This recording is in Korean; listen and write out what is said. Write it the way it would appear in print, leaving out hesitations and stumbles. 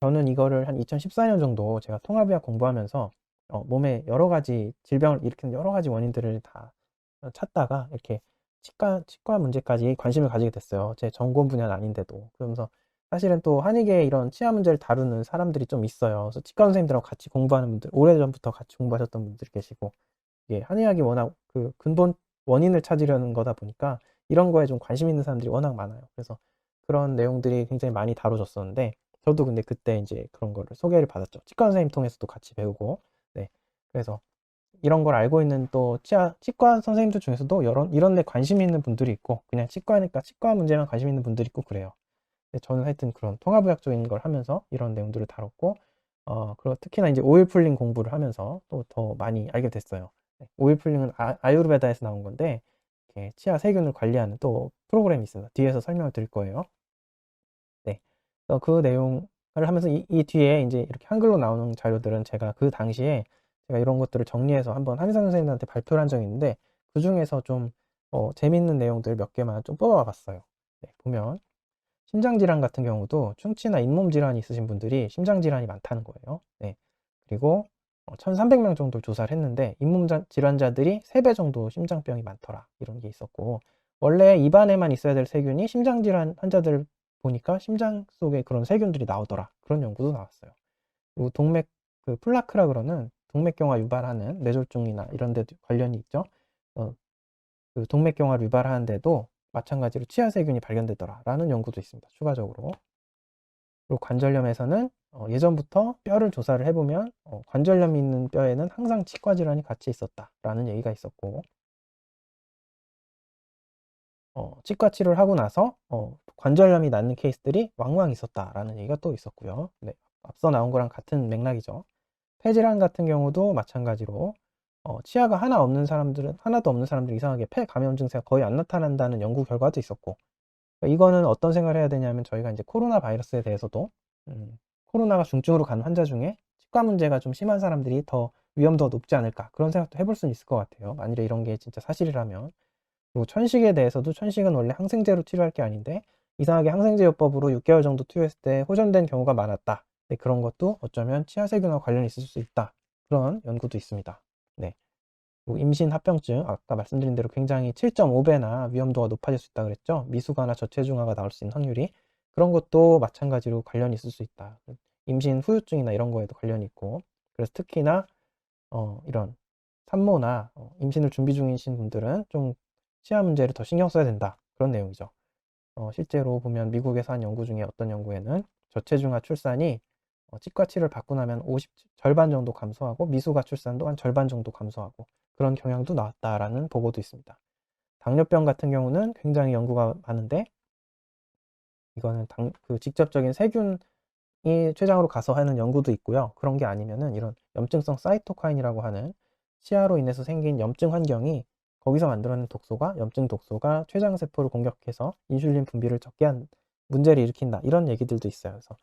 저는 이거를 한 2014년 정도 제가 통합의학 공부하면서 몸에 여러 가지 질병을 일으키는 여러 가지 원인들을 다 찾다가 이렇게 치과 문제까지 관심을 가지게 됐어요. 제 전공 분야는 아닌데도. 그러면서 사실은 또 한의계에 이런 치아 문제를 다루는 사람들이 좀 있어요. 그래서 치과 선생님들하고 같이 공부하는 분들, 오래전부터 같이 공부하셨던 분들이 계시고, 이게 한의학이 워낙 그 근본 원인을 찾으려는 거다 보니까 이런 거에 좀 관심 있는 사람들이 워낙 많아요. 그래서 그런 내용들이 굉장히 많이 다뤄졌었는데, 저도 근데 그때 이제 그런 거를 소개를 받았죠. 치과 선생님 통해서도 같이 배우고, 네. 그래서 이런 걸 알고 있는 또 치과 선생님들 중에서도 이런 데 관심 있는 분들이 있고, 그냥 치과니까 치과 문제만 관심 있는 분들이 있고 그래요. 근데 저는 하여튼 그런 통합의학적인 걸 하면서 이런 내용들을 다뤘고, 그리고 특히나 이제 오일 풀링 공부를 하면서 또 더 많이 알게 됐어요. 네, 오일 풀링은 아유르베다에서 나온 건데, 이렇게 치아 세균을 관리하는 또 프로그램이 있습니다. 뒤에서 설명을 드릴 거예요. 네. 그래서 그 내용을 하면서 이 뒤에 이제 이렇게 한글로 나오는 자료들은 제가 그 당시에 제가 이런 것들을 정리해서 한번 한의사 선생님한테 발표를 한 적이 있는데, 그 중에서 좀 재밌는 내용들 몇 개만 좀 뽑아와 봤어요. 네, 보면 심장질환 같은 경우도 충치나 잇몸 질환이 있으신 분들이 심장질환이 많다는 거예요. 네. 그리고 1300명 정도 조사를 했는데 잇몸 질환자들이 3배 정도 심장병이 많더라, 이런 게 있었고, 원래 입안에만 있어야 될 세균이 심장질환 환자들 보니까 심장 속에 그런 세균들이 나오더라, 그런 연구도 나왔어요. 그리고 그 플라크라 그러는 동맥경화 유발하는 뇌졸중이나 이런 데 관련이 있죠. 어, 그 동맥경화를 유발하는데도 마찬가지로 치아세균이 발견되더라라는 연구도 있습니다, 추가적으로. 그리고 관절염에서는 예전부터 뼈를 조사를 해보면 관절염이 있는 뼈에는 항상 치과 질환이 같이 있었다라는 얘기가 있었고, 치과 치료를 하고 나서 관절염이 낫는 케이스들이 왕왕 있었다라는 얘기가 또 있었고요. 네, 앞서 나온 거랑 같은 맥락이죠. 폐질환 같은 경우도 마찬가지로 치아가 하나도 없는 사람들은 이상하게 폐 감염 증세가 거의 안 나타난다는 연구 결과도 있었고, 그러니까 이거는 어떤 생각을 해야 되냐면, 저희가 이제 코로나 바이러스에 대해서도 코로나가 중증으로 간 환자 중에 치과 문제가 좀 심한 사람들이 더 위험도가 높지 않을까, 그런 생각도 해볼 수는 있을 것 같아요. 만일에 이런 게 진짜 사실이라면. 그리고 천식에 대해서도, 천식은 원래 항생제로 치료할 게 아닌데 이상하게 항생제요법으로 6개월 정도 투여했을 때 호전된 경우가 많았다. 네, 그런 것도 어쩌면 치아세균과 관련이 있을 수 있다, 그런 연구도 있습니다. 네. 그리고 임신 합병증, 아까 말씀드린 대로 굉장히 7.5배나 위험도가 높아질 수 있다 그랬죠. 미숙아나 저체중아가 나올 수 있는 확률이, 그런 것도 마찬가지로 관련이 있을 수 있다. 임신 후유증이나 이런 거에도 관련이 있고, 그래서 특히나 이런 산모나 임신을 준비 중이신 분들은 좀 치아 문제를 더 신경 써야 된다, 그런 내용이죠. 실제로 보면 미국에서 한 연구 중에 어떤 연구에는 저체중아 출산이 치과 치료를 받고 나면 절반 정도 감소하고, 미숙아 출산도 한 절반 정도 감소하고, 그런 경향도 나왔다라는 보고도 있습니다. 당뇨병 같은 경우는 굉장히 연구가 많은데, 이거는 그 직접적인 세균이 췌장으로 가서 하는 연구도 있고요. 그런 게 아니면은 이런 염증성 사이토카인이라고 하는 치아로 인해서 생긴 염증 환경이, 거기서 만들어낸 염증 독소가 췌장 세포를 공격해서 인슐린 분비를 적게 한 문제를 일으킨다, 이런 얘기들도 있어요. 그래서